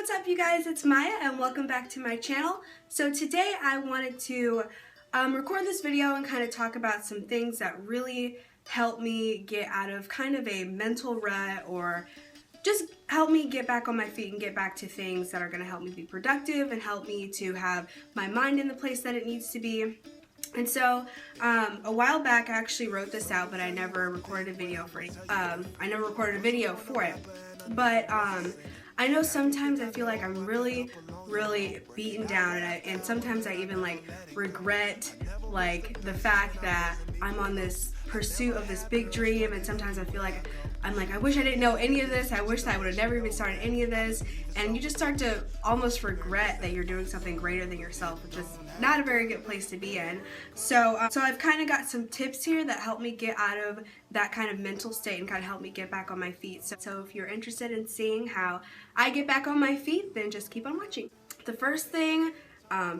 what's up you guys? It's Maya and welcome back to my channel. So today I wanted to record this video and kind of talk about some things that really help me get out of kind of a mental rut, or just help me get back on my feet and get back to things that are going to help me be productive and help me to have my mind in the place that it needs to be. And so a while back I actually wrote this out, but I never recorded a video for it. But I know sometimes I feel like I'm really beaten down, and sometimes I even like regret like the fact that I'm on this pursuit of this big dream, and sometimes I feel like I'm like, I wish I didn't know any of this, I wish that I would have never even started any of this, and you just start to almost regret that you're doing something greater than yourself, which is not a very good place to be in. So I've kind of got some tips here that help me get out of that kind of mental state and kind of help me get back on my feet. So if you're interested in seeing how I get back on my feet, then just keep on watching. The first thing,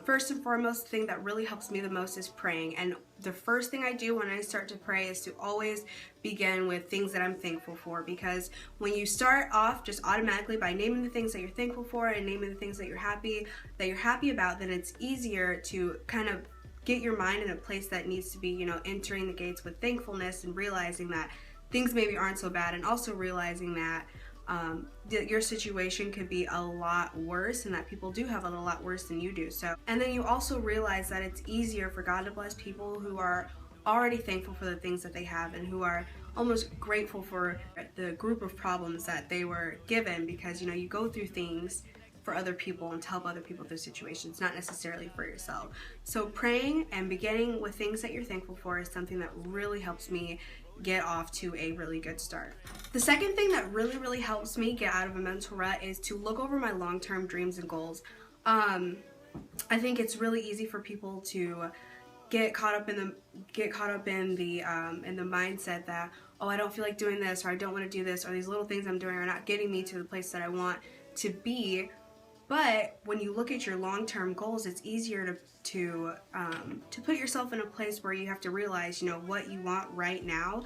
first and foremost, the thing that really helps me the most is praying. And the first thing I do when I start to pray is to always begin with things that I'm thankful for, because when you start off just automatically by naming the things that you're thankful for and naming the things that you're happy about, then it's easier to kind of get your mind in a place that needs to be, you know, entering the gates with thankfulness and realizing that things maybe aren't so bad, and also realizing that your situation could be a lot worse and that people do have it a lot worse than you do. So, and then you also realize that it's easier for God to bless people who are already thankful for the things that they have and who are almost grateful for the group of problems that they were given, because you know, you go through things for other people and to help other people through situations, not necessarily for yourself. So praying and beginning with things that you're thankful for is something that really helps me get off to a really good start. The second thing that really helps me get out of a mental rut is to look over my long-term dreams and goals. I think it's really easy for people to get caught up in the mindset that, oh, I don't feel like doing this, or I don't want to do this, or these little things I'm doing are not getting me to the place that I want to be. But when you look at your long-term goals, it's easier to put yourself in a place where you have to realize, you know, what you want right now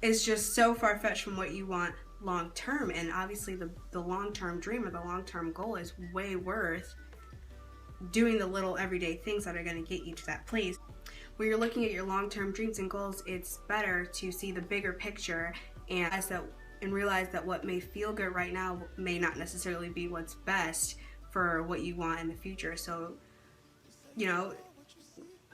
is just so far-fetched from what you want long-term. And obviously the long-term dream or the long-term goal is way worth doing the little everyday things that are going to get you to that place. When you're looking at your long-term dreams and goals, it's better to see the bigger picture and realize that what may feel good right now may not necessarily be what's best for what you want in the future. So, you know,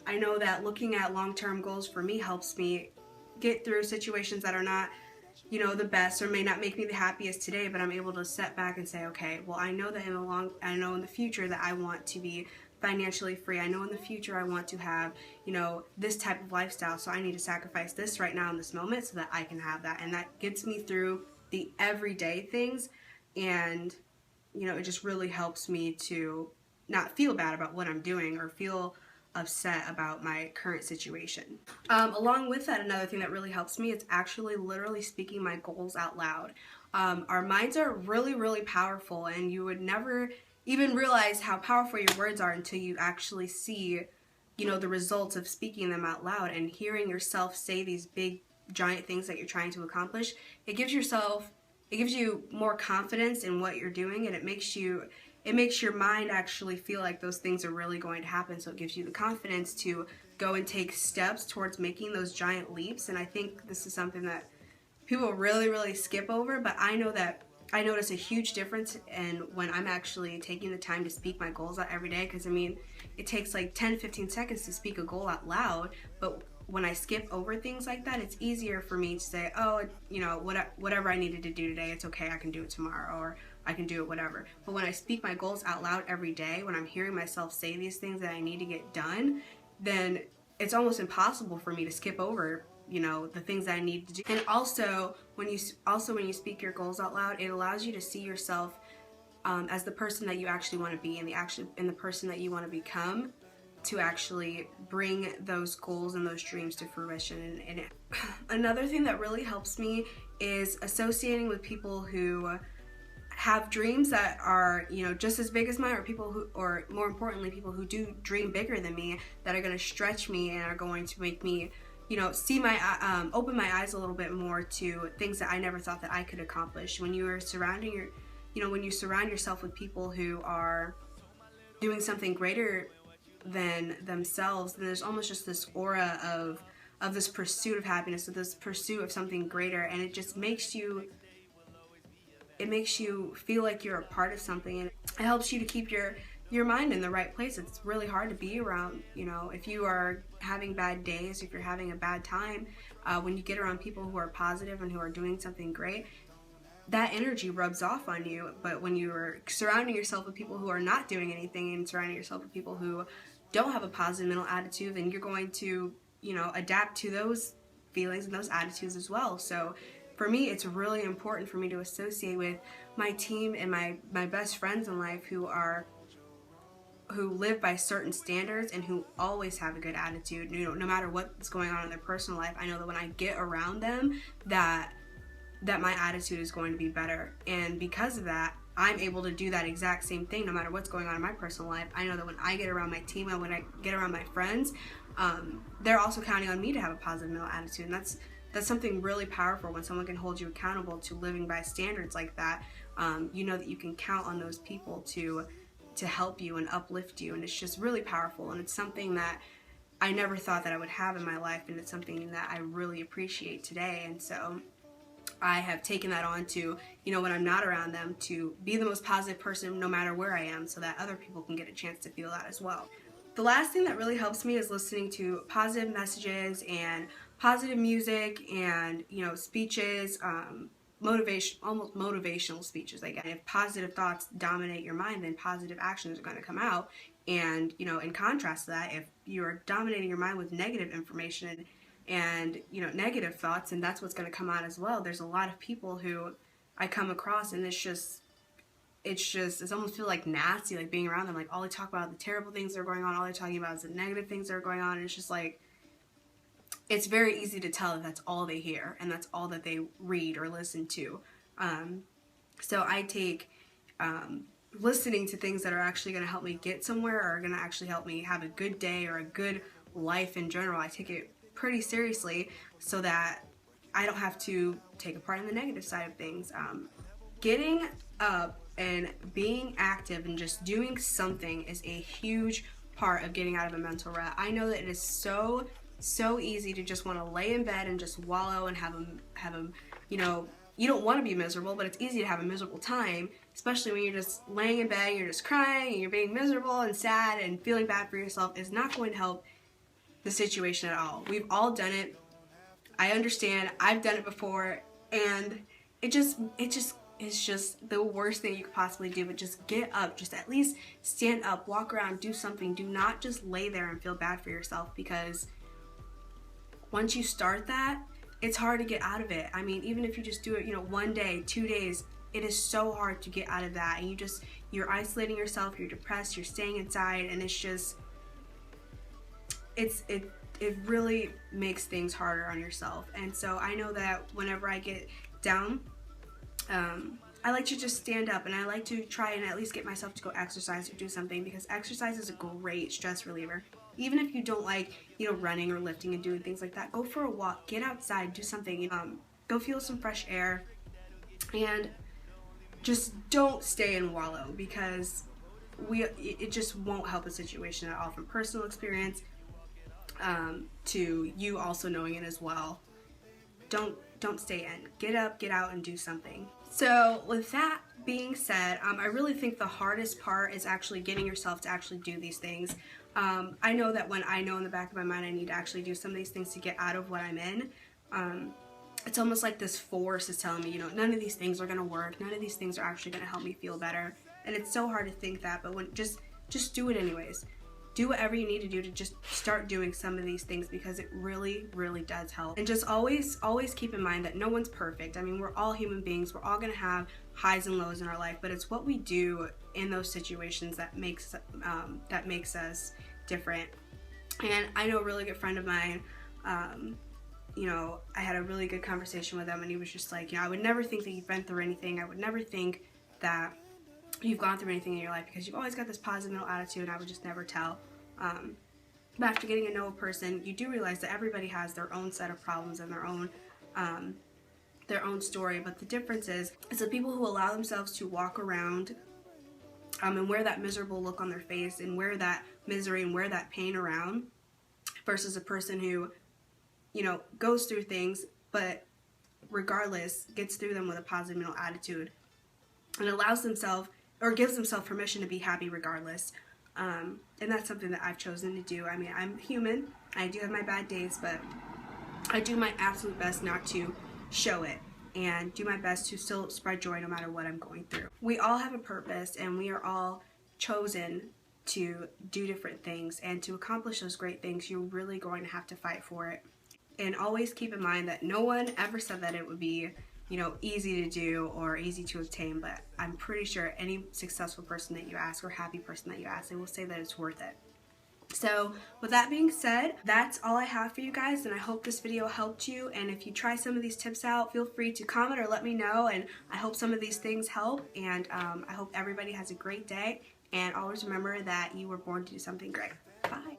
I know that looking at long-term goals for me helps me get through situations that are not, you know, the best or may not make me the happiest today, but I'm able to step back and say, okay, well, I know that in the future that I want to be financially free. I know in the future I want to have, you know, this type of lifestyle, so I need to sacrifice this right now in this moment so that I can have that. And that gets me through the everyday things, and you know, it just really helps me to not feel bad about what I'm doing or feel upset about my current situation. Along with that, another thing that really helps me is actually literally speaking my goals out loud. Our minds are really powerful, and you would never even realize how powerful your words are until you actually see, you know, the results of speaking them out loud and hearing yourself say these big giant things that you're trying to accomplish. It gives you more confidence in what you're doing, and it makes your mind actually feel like those things are really going to happen. So it gives you the confidence to go and take steps towards making those giant leaps. And I think this is something that people really skip over, but I know that I notice a huge difference in when I'm actually taking the time to speak my goals out every day, because I mean, it takes like 10-15 seconds to speak a goal out loud, but when I skip over things like that, it's easier for me to say, oh, you know, whatever I needed to do today, it's okay, I can do it tomorrow, or I can do it whatever. But when I speak my goals out loud every day, when I'm hearing myself say these things that I need to get done, then it's almost impossible for me to skip over, you know, the things that I need to do. And also when you speak your goals out loud, it allows you to see yourself as the person that you actually want to be, and the person that you want to become, to actually bring those goals and those dreams to fruition. And another thing that really helps me is associating with people who have dreams that are, you know, just as big as mine, or more importantly, people who do dream bigger than me, that are going to stretch me and are going to make me, you know, open my eyes a little bit more to things that I never thought that I could accomplish. When you are surrounding you know, when you surround yourself with people who are doing something greater than themselves, then there's almost just this aura of this pursuit of happiness, of this pursuit of something greater, and it just makes you feel like you're a part of something, and it helps you to keep your mind in the right place. It's really hard to be around, you know, if you are having bad days, if you're having a bad time, when you get around people who are positive and who are doing something great, that energy rubs off on you. But when you're surrounding yourself with people who are not doing anything and surrounding yourself with people who don't have a positive mental attitude, then you're going to, you know, adapt to those feelings and those attitudes as well. So for me, it's really important for me to associate with my team and my best friends in life who live by certain standards and who always have a good attitude, you know, no matter what's going on in their personal life. I know that when I get around them, that my attitude is going to be better, and because of that, I'm able to do that exact same thing no matter what's going on in my personal life. I know that when I get around my team and when I get around my friends, they're also counting on me to have a positive mental attitude, and that's something really powerful. When someone can hold you accountable to living by standards like that, you know that you can count on those people to help you and uplift you, and it's just really powerful, and it's something that I never thought that I would have in my life, and it's something that I really appreciate today. And so I have taken that on to, you know, when I'm not around them, to be the most positive person no matter where I am, so that other people can get a chance to feel that as well. The last thing that really helps me is listening to positive messages and positive music and, you know, speeches, almost motivational speeches. Like, if positive thoughts dominate your mind, then positive actions are going to come out. And, you know, in contrast to that, if you're dominating your mind with negative information and, you know, negative thoughts, and that's what's going to come out as well. There's a lot of people who I come across, and it almost feel like nasty, like being around them. Like, all they talk about are the terrible things that are going on, all they're talking about is the negative things that are going on, and it's just like, it's very easy to tell that that's all they hear and that's all that they read or listen to. So I take listening to things that are actually going to help me get somewhere, or are going to actually help me have a good day or a good life in general. I take it pretty seriously so that I don't have to take a part in the negative side of things. Getting up and being active and just doing something is a huge part of getting out of a mental rut. I know that it is so easy to just want to lay in bed and just wallow and have a, you know, you don't want to be miserable, but it's easy to have a miserable time, especially when you're just laying in bed and you're just crying and you're being miserable and sad and feeling bad for yourself. Is not going to help the situation at all. We've all done it. I understand. I've done it before, and it's just the worst thing you could possibly do. But just get up, just at least stand up, walk around, do something. Do not just lay there and feel bad for yourself, because once you start that, it's hard to get out of it. I mean, even if you just do it, you know, 1 day, 2 days, it is so hard to get out of that, and you're isolating yourself, you're depressed, you're staying inside, and it's just, it really makes things harder on yourself. And so I know that whenever I get down, I like to just stand up, and I like to try and at least get myself to go exercise or do something, because exercise is a great stress reliever. Even if you don't like, you know, running or lifting and doing things like that, go for a walk, get outside, do something, go feel some fresh air, and just don't stay and wallow, because it just won't help the situation at all. From personal experience, to you also knowing it as well. Don't stay in. Get up, get out, and do something. So with that being said, I really think the hardest part is actually getting yourself to actually do these things. I know that when I know in the back of my mind I need to actually do some of these things to get out of what I'm in, it's almost like this force is telling me, you know, none of these things are going to work. None of these things are actually going to help me feel better. And it's so hard to think that, but when just do it anyways. Do whatever you need to do to just start doing some of these things, because it really, really does help. And just always keep in mind that no one's perfect. I mean, we're all human beings. We're all going to have highs and lows in our life, but it's what we do in those situations that makes us different. And I know a really good friend of mine, you know, I had a really good conversation with him, and he was just like, you know, I would never think that you've been through anything. I would never think that you've gone through anything in your life, because you've always got this positive mental attitude, and I would just never tell. But after getting to know a person, you do realize that everybody has their own set of problems and their own their own story. But the difference is, it's the people who allow themselves to walk around and wear that miserable look on their face and wear that misery and wear that pain around, versus a person who, you know, goes through things but regardless gets through them with a positive mental attitude and allows themselves or gives themselves permission to be happy regardless. And that's something that I've chosen to do. I mean, I'm human. I do have my bad days, but I do my absolute best not to show it and do my best to still spread joy no matter what I'm going through. We all have a purpose, and we are all chosen to do different things, and to accomplish those great things, you're really going to have to fight for it. And always keep in mind that no one ever said that it would be, you know, easy to do or easy to obtain, but I'm pretty sure any successful person that you ask or happy person that you ask, they will say that it's worth it. So with that being said, that's all I have for you guys, and I hope this video helped you. And if you try some of these tips out, feel free to comment or let me know, and I hope some of these things help. And I hope everybody has a great day, and always remember that you were born to do something great. Bye.